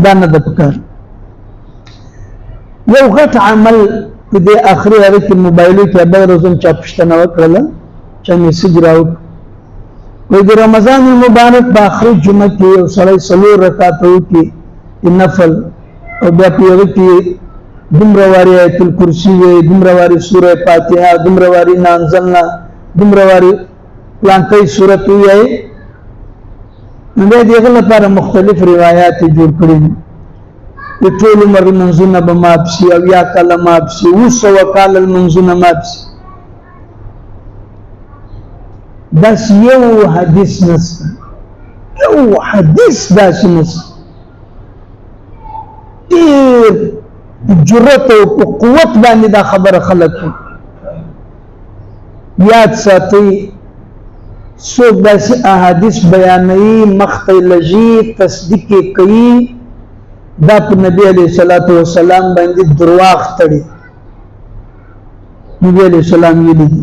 دا نه د پکار یو غټ عمل په دې اخري هغه کې موبایلو کې به روزم چا پښتنه وکړه چې میسج راو وي د رمضان المبارک په اخري جمعه کې یو سړی څلور رکعات وکړي نفل او بیا په یو کې دومره واري آیت الکرسی وي دومره واري سوره فاتحه دومره واري نانزلنا دومره واري لانکې سورته وي نو دغه لپاره مختلف روایت جوړ کړي دي ټول عمر منځونه به مات شي او یا کله مات شي وسو وکاله منځونه مات شي بس یو حدیث نشته یو حدیث داسې نشته ډېر جرأت او قوت باندې دا خبره خلک یاد ساتي څوک داسې احادیث بیانوي مخته لږي تصدیق کوي دا په نبی علیه الصلاۃ والسلام باندې درواغ تړي نبی علیه السلام ویلي دي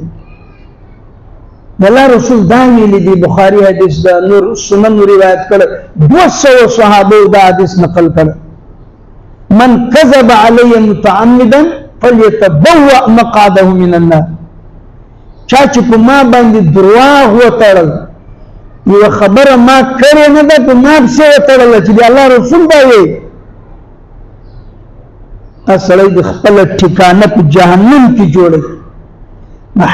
الله رسول دا ویلي دي بخاری حدیث دا نور سنن روایت کړ 200 صحابه دا حدیث نقل کړ من كذب علي متعمدا فليتبوأ مقعده من النار چا چې په ما باندې درواغ وتړل یو خبره ما کړې نه ده په ما څه وتړل چې الله رسول دا وی اصلي د خپل ټکانه په جهنم کې جوړي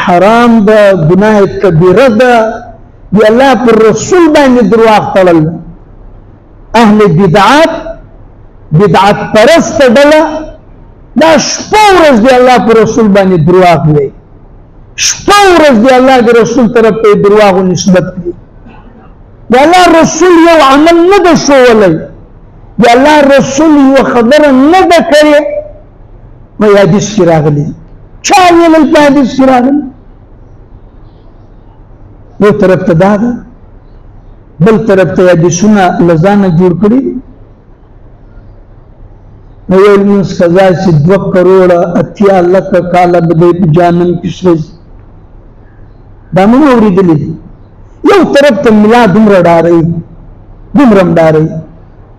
حرام ده ګناه کبیره ده دی الله پر رسول باندې درواغ تړل اهل بدعت پرست ډله دا شپه ورځ دی الله پر رسول باندې درواغ وي شپه ورځ دی الله د رسول طرف ته درواغ نسبت کوي دی الله رسول یو عمل نه ده شولی دی الله رسول یو خبره نه ده کړې نو حدیث کې راغلی چا ویل په حدیث کې راغلی یو طرف ته دا ده بل طرف ته حدیثونه لزانه جوړ کړي نو یو لمونځ قضا چې 2 کروڑه 80 لک کاله به د جهنم کې سوځي دا موږ اورېدلي دي یو طرف ته ملا دومره ډارئ دومره ډارئ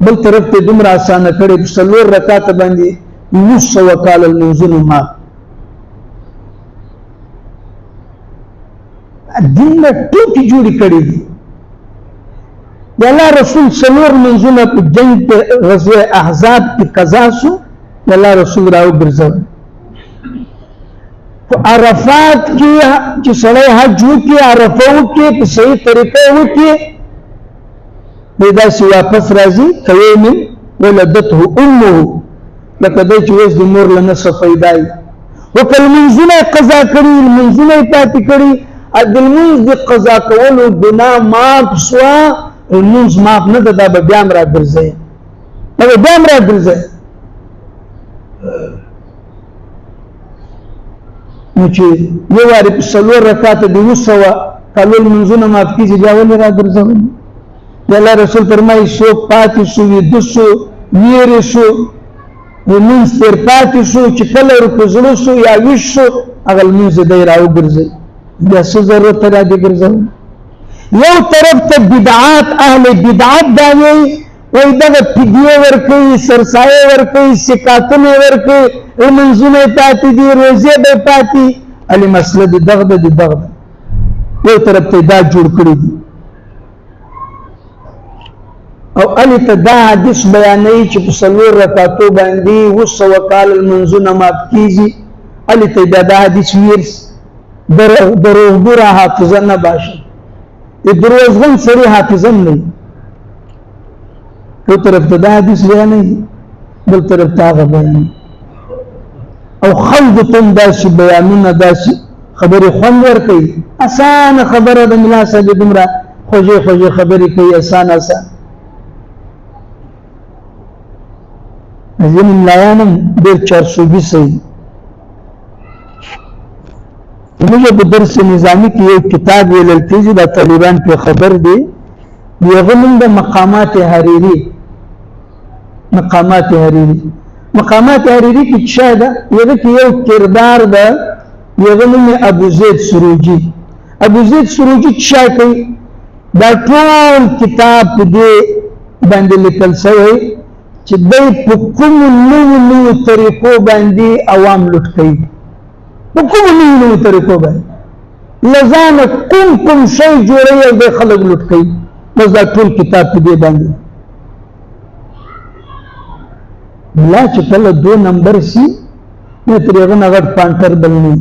بل طرف ته دومره اسانه کړې په 4 رکعات باندې 900 کال المنزل ما دین له ټوکی جوړی کړی دي د الله رسول 4 منزل په جنگ په غزوه احزاب کې قضا شو د الله رسول راو ګرځول په عرفات کې چې سړی حج وکړي عرفه وکړي په صحیح طریقه وکړي دا چې واپس راځي کوي ولدته امه لکه دی چې اوس د مور له نه څه فایده وي خو که لمونځونه یې قضا کړي لمونځونه یې پاتې کړي د لمونځ د قضا کولو ګناه معاف شوه لمونځ معاف نه ده دا به بیا هم راګرځوي دا به بیا هم راګرځوي نو چې یو وارې په 4 رکعاته د 900 کالو لمونځونه معاف کېږي بیا ولې راګرځوي د الله رسول فرمایي څوک پاتې شو ویده شو ویرې شو لمونځ تېر پاتې شو چې کله ورپه زړه شو یا ویښ شو هغه لمونځ دی راوګرځوي بیا څه ضرورت را دې ګرځوي یو طرف ته بدعات اهل بدعت دا وایي وایي دغه فدیې ورکوي سرسایې ورکوي سکاتونه ورکوي لمونځونه یې پاتې دي روزې به یې پاتې علي مسله د دغه ده د دغه ده یو طرف ته دا جوړ کړي دي او علي ته دا حدیث بیانوي چې په 4 رکعاتو باندې 900 کال لمونځونه مات کېږي علي ته دا حدیث ویرس دروغبره حافظه نه باشي د دروغجن سړي حافظه نه وي یو طرف ته دا حدیث بیانوي بل طرف ته هغه بیانوي او خلق ته داسې بیانونه داسې خبرې خوند ورکوي اسانه خبره د ملا صاحب دومره خوږې خوږې خبرې کوي اسانه ځینې ملایانم ډېر 420 وي زموږ په درس نظامي کې یو کتاب ویلل کېږي دا طالبان پرې خبر دي د هغه نوم د مقامات حریري کې څه ده هغه کې یو کردار ده هغه نوم ابو زید سروجي څه کوي دا ټول کتاب په دې باندې لیکل شوی چې دوی په کومو نوو طریقو باندې عوام لوټ کوي، په کومو نوو طریقو باندې له ځانه کوم شی جوړوي او د خلک لوټ کوي. بس دا ټول کتاب په دې باندې ملا چې کله 2 نمبر شي نو تر هغه نه غټ پانټر بل نه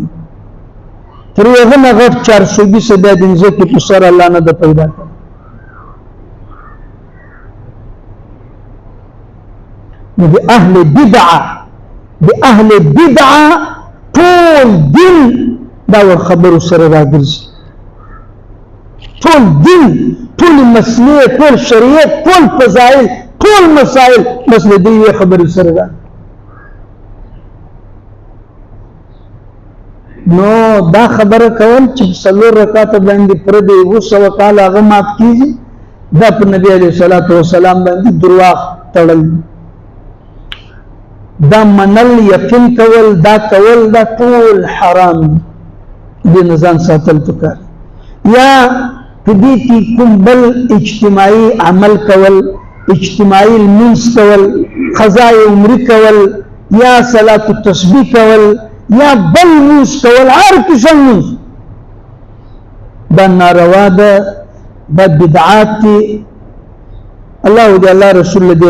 تر هغه نه غټ 420 بیا د ځکه په سر الله نه د پیدا کړ. نو د اهل بدعه ټول دین دا ور خبرو سره راګرځي، ټول دین، ټول مسلې، ټول شریعت، ټول فضائل، ټول مسائل بس د دې خبرې سره ده. نو دا خبره کول چې 4 رکعات باندې پر دې 200 کال هغه مات کیږي دا په نبی عليه الصلاه والسلام باندې درواغ تړل، دا منل یقین کول دا ټول حرام دي، نظام ساتل پکار. یا کدی کی کوم بل اجتماعي عمل کول، اجتماعي المنس کول، قضاء عمر کول، یا صلات التسبیح کول، یا بل موس کول، هر قسم موس دا ناروا ده، دا بدعات دي. الله رسول دې